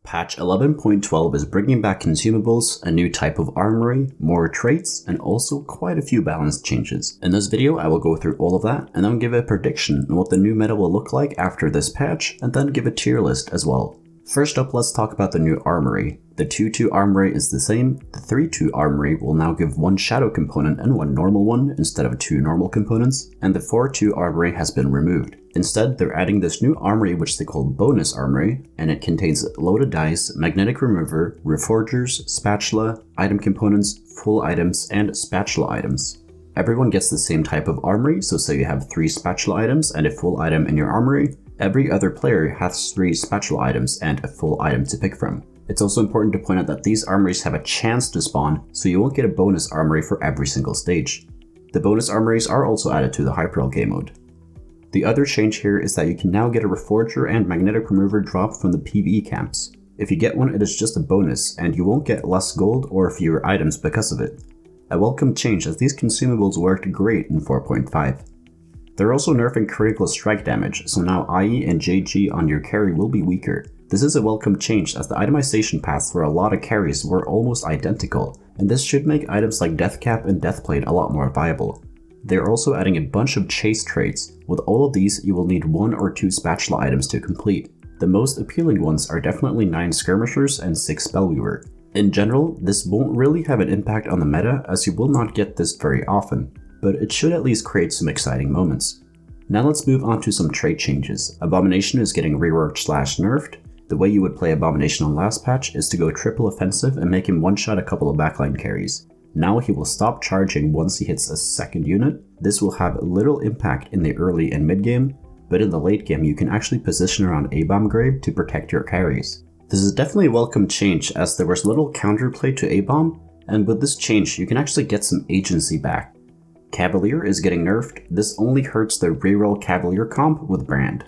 Patch 11.12 is bringing back consumables, a new type of armory, more traits, and also quite a few balance changes. In this video, I will go through all of that and then give a prediction on what the new meta will look like after this patch, and then give a tier list as well. First up, let's talk about the new armory. The 2-2 armory is the same. The 3-2 armory will now give one shadow component and one normal one instead of two normal components, and the 4-2 armory has been removed. Instead, they're adding this new armory which they call bonus armory, and it contains loaded dice, magnetic remover, reforgers, spatula, item components, full items, and spatula items. Everyone gets the same type of armory, so say you have 3 spatula items and a full item in your armory, every other player has 3 spatula items and a full item to pick from. It's also important to point out that these armories have a chance to spawn, so you won't get a bonus armory for every single stage. The bonus armories are also added to the Hyperreal game mode. The other change here is that you can now get a reforger and magnetic remover drop from the PvE camps. If you get one, it is just a bonus, and you won't get less gold or fewer items because of it. A welcome change, as these consumables worked great in 4.5. They're also nerfing critical strike damage, so now IE and JG on your carry will be weaker. This is a welcome change, as the itemization paths for a lot of carries were almost identical, and this should make items like Deathcap and Deathplate a lot more viable. They're also adding a bunch of chase traits. With all of these, you will need 1 or 2 spatula items to complete. The most appealing ones are definitely 9 skirmishers and 6 spellweaver. In general, this won't really have an impact on the meta, as you will not get this very often, but it should at least create some exciting moments. Now let's move on to some trait changes. Abomination is getting reworked/nerfed. The way you would play Abomination on last patch is to go triple offensive and make him one-shot a couple of backline carries. Now he will stop charging once he hits a second unit. This will have little impact in the early and mid game, but in the late game you can actually position around A-bomb grave to protect your carries. This is definitely a welcome change, as there was little counterplay to A-bomb, and with this change you can actually get some agency back. Cavalier is getting nerfed. This only hurts the reroll Cavalier comp with Brand.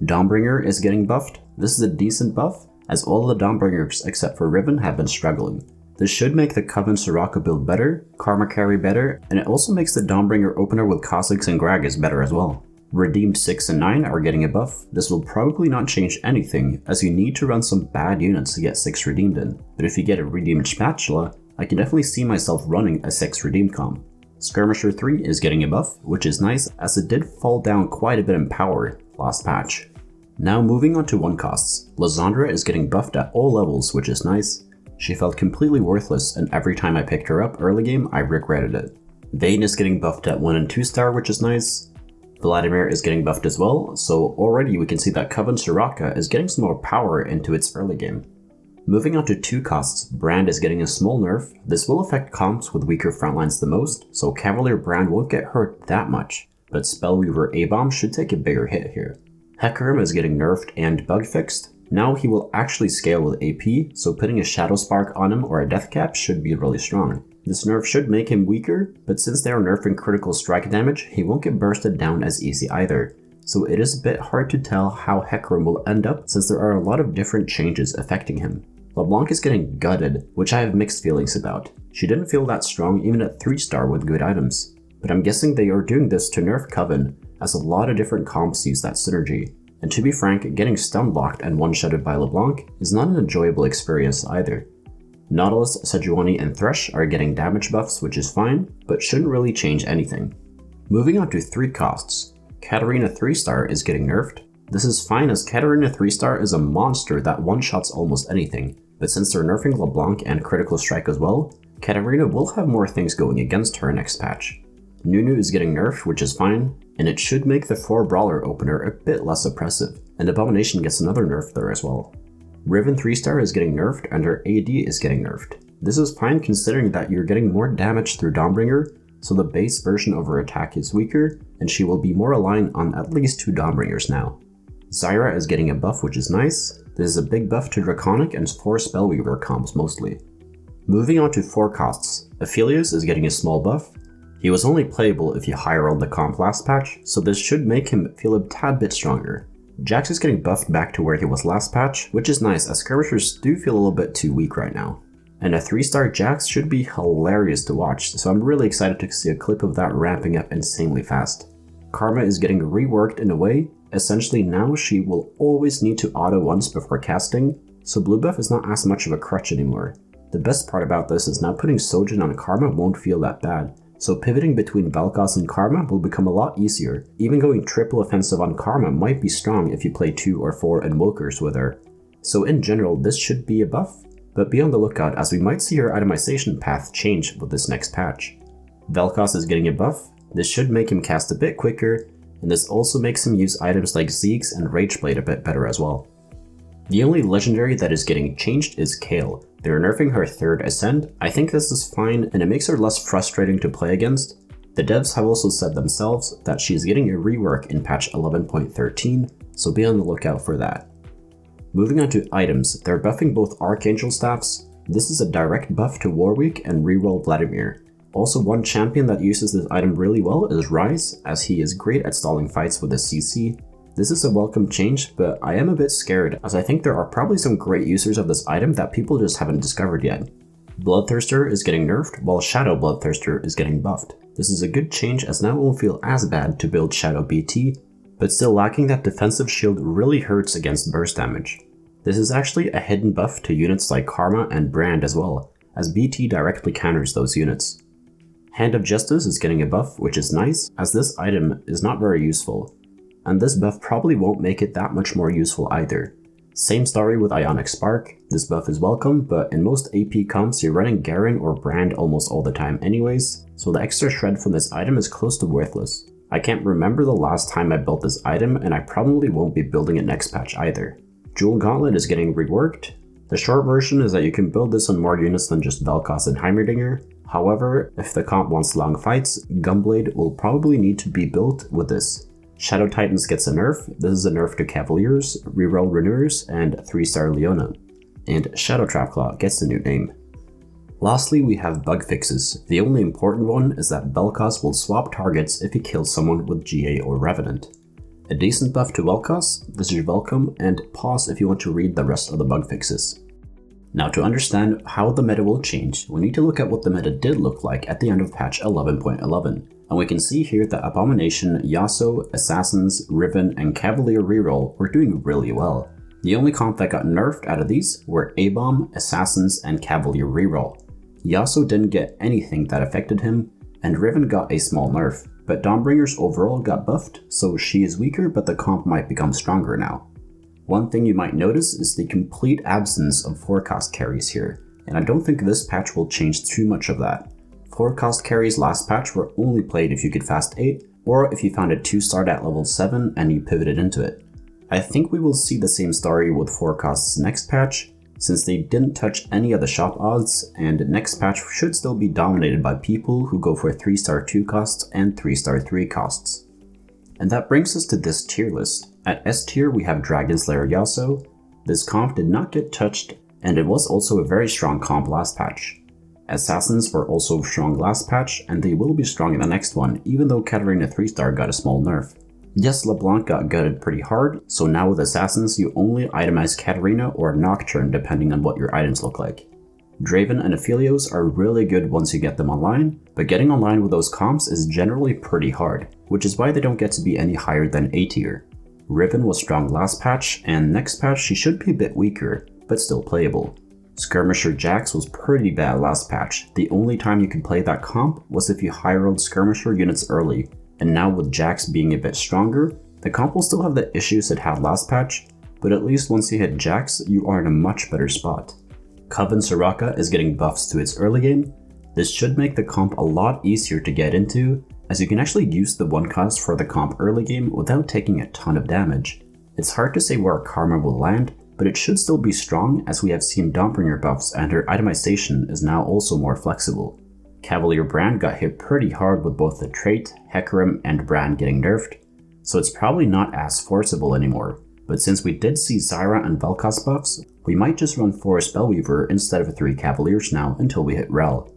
Dawnbringer is getting buffed. This is a decent buff, as all the Dawnbringers except for Riven have been struggling. This should make the Coven Soraka build better, Karma carry better, and it also makes the Dawnbringer opener with Kha'Zix and Gragas better as well. Redeemed 6 and 9 are getting a buff. This will probably not change anything, as you need to run some bad units to get 6 redeemed in, but if you get a redeemed spatula, I can definitely see myself running a 6 redeemed comp. Skirmisher 3 is getting a buff, which is nice, as it did fall down quite a bit in power last patch. Now moving on to 1 costs. Lysandra is getting buffed at all levels, which is nice. She felt completely worthless, and every time I picked her up early game, I regretted it. Vayne is getting buffed at 1 and 2 star, which is nice. Vladimir is getting buffed as well, so already we can see that Coven Soraka is getting some more power into its early game. Moving on to 2 costs, Brand is getting a small nerf. This will affect comps with weaker frontlines the most, so Cavalier Brand won't get hurt that much, but Spellweaver A-bomb should take a bigger hit here. Hecarim is getting nerfed and bug fixed. Now he will actually scale with AP, so putting a Shadow Spark on him or a Deathcap should be really strong. This nerf should make him weaker, but since they are nerfing critical strike damage, he won't get bursted down as easy either. So it is a bit hard to tell how Hecarim will end up, since there are a lot of different changes affecting him. LeBlanc is getting gutted, which I have mixed feelings about. She didn't feel that strong even at 3 star with good items. But I'm guessing they are doing this to nerf Coven, as a lot of different comps use that synergy. And to be frank, getting stun blocked and one-shotted by LeBlanc is not an enjoyable experience either. Nautilus, Sejuani, and Thresh are getting damage buffs, which is fine, but shouldn't really change anything. Moving on to 3 costs. Katarina 3 star is getting nerfed. This is fine, as Katarina 3 star is a monster that one-shots almost anything, but since they're nerfing LeBlanc and critical strike as well, Katarina will have more things going against her next patch. Nunu is getting nerfed, which is fine, and it should make the 4 brawler opener a bit less oppressive, and Abomination gets another nerf there as well. Riven 3 star is getting nerfed, and her AD is getting nerfed. This is fine considering that you're getting more damage through Dawnbringer, so the base version of her attack is weaker, and she will be more aligned on at least 2 Dawnbringers now. Zyra is getting a buff, which is nice. This is a big buff to Draconic and 4 Spellweaver comps mostly. Moving on to 4 costs. Aphelios is getting a small buff. He was only playable if you high-rolled the comp last patch, so this should make him feel a tad bit stronger. Jax is getting buffed back to where he was last patch, which is nice, as skirmishers do feel a little bit too weak right now. And a 3-star Jax should be hilarious to watch, so I'm really excited to see a clip of that ramping up insanely fast. Karma is getting reworked in a way. Essentially now she will always need to auto once before casting, so blue buff is not as much of a crutch anymore. The best part about this is now putting Sojin on Karma won't feel that bad, so pivoting between Vel'Koz and Karma will become a lot easier. Even going triple offensive on Karma might be strong if you play 2 or 4 Invokers with her. So in general, this should be a buff, but be on the lookout as we might see her itemization path change with this next patch. Vel'Koz is getting a buff. This should make him cast a bit quicker, and this also makes him use items like Zeke's and Rageblade a bit better as well. The only legendary that is getting changed is Kayle. They're nerfing her 3rd Ascend. I think this is fine, and it makes her less frustrating to play against. The devs have also said themselves that she is getting a rework in patch 11.13, so be on the lookout for that. Moving on to items, they're buffing both Archangel Staffs. This is a direct buff to Warwick and reroll Vladimir. Also, one champion that uses this item really well is Ryze, as he is great at stalling fights with his CC. This is a welcome change, but I am a bit scared as I think there are probably some great users of this item that people just haven't discovered yet. Bloodthirster is getting nerfed while Shadow Bloodthirster is getting buffed. This is a good change as now it won't feel as bad to build Shadow BT, but still lacking that defensive shield really hurts against burst damage. This is actually a hidden buff to units like Karma and Brand as well, as BT directly counters those units. Hand of Justice is getting a buff, which is nice as this item is not very useful. And this buff probably won't make it that much more useful either. Same story with Ionic Spark. This buff is welcome, but in most AP comps you're running Garen or Brand almost all the time anyways, so the extra shred from this item is close to worthless. I can't remember the last time I built this item, and I probably won't be building it next patch either. Jewel Gauntlet is getting reworked. The short version is that you can build this on more units than just Vel'Koz and Heimerdinger. However, if the comp wants long fights, Gunblade will probably need to be built with this. Shadow Titans gets a nerf. This is a nerf to Cavaliers, reroll Renewers, and 3-star Leona. And Shadow Trapclaw gets a new name. Lastly, we have bug fixes. The only important one is that Vel'Koz will swap targets if he kills someone with GA or Revenant. A decent buff to Vel'Koz, this is welcome, and pause if you want to read the rest of the bug fixes. Now to understand how the meta will change, we need to look at what the meta did look like at the end of patch 11.11. And we can see here that Abomination, Yasuo, Assassins, Riven, and Cavalier reroll were doing really well. The only comp that got nerfed out of these were A-Bomb, Assassins, and Cavalier reroll. Yasuo didn't get anything that affected him, and Riven got a small nerf, but Dawnbringers overall got buffed, so she is weaker but the comp might become stronger now. One thing you might notice is the complete absence of forecast carries here, and I don't think this patch will change too much of that. Forecast carries last patch were only played if you could fast 8, or if you found a 2-star at level 7 and you pivoted into it. I think we will see the same story with forecasts next patch, since they didn't touch any of the shop odds, and next patch should still be dominated by people who go for 3-star 2 costs and 3-star 3 costs. And that brings us to this tier list. At S tier we have Dragon Slayer Yasuo. This comp did not get touched, and it was also a very strong comp last patch. Assassins were also strong last patch, and they will be strong in the next one, even though Katarina 3-star got a small nerf. Yes, LeBlanc got gutted pretty hard, so now with Assassins you only itemize Katarina or Nocturne depending on what your items look like. Draven and Aphelios are really good once you get them online, but getting online with those comps is generally pretty hard, which is why they don't get to be any higher than A tier. Riven was strong last patch, and next patch she should be a bit weaker, but still playable. Skirmisher Jax was pretty bad last patch. The only time you could play that comp was if you high rolled Skirmisher units early, and now with Jax being a bit stronger, the comp will still have the issues it had last patch, but at least once you hit Jax, you are in a much better spot. Coven Soraka is getting buffs to its early game. This should make the comp a lot easier to get into, as you can actually use the 1 cost for the comp early game without taking a ton of damage. It's hard to say where Karma will land, but it should still be strong as we have seen Dawnbringer buffs and her itemization is now also more flexible. Cavalier Brand got hit pretty hard with both the trait, Hecarim, and Brand getting nerfed, so it's probably not as forcible anymore. But since we did see Zyra and Vel'Koz buffs, we might just run 4 Spellweaver instead of 3 Cavaliers now until we hit Rel.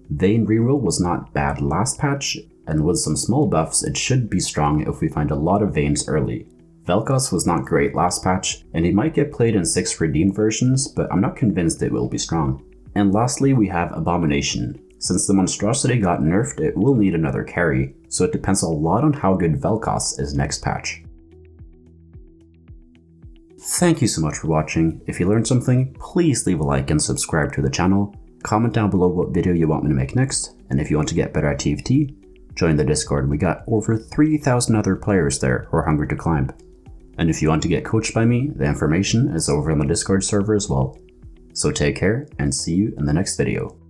Vayne reroll was not bad last patch, and with some small buffs it should be strong if we find a lot of Vaynes early. Vel'Koz was not great last patch, and he might get played in 6 redeemed versions, but I'm not convinced it will be strong. And lastly we have Abomination. Since the monstrosity got nerfed, it will need another carry, so it depends a lot on how good Vel'Koz is next patch. Thank you so much for watching. If you learned something, please leave a like and subscribe to the channel. Comment down below what video you want me to make next, and if you want to get better at TFT, join the Discord. We got over 3,000 other players there who are hungry to climb. And if you want to get coached by me, the information is over on the Discord server as well. So take care and see you in the next video.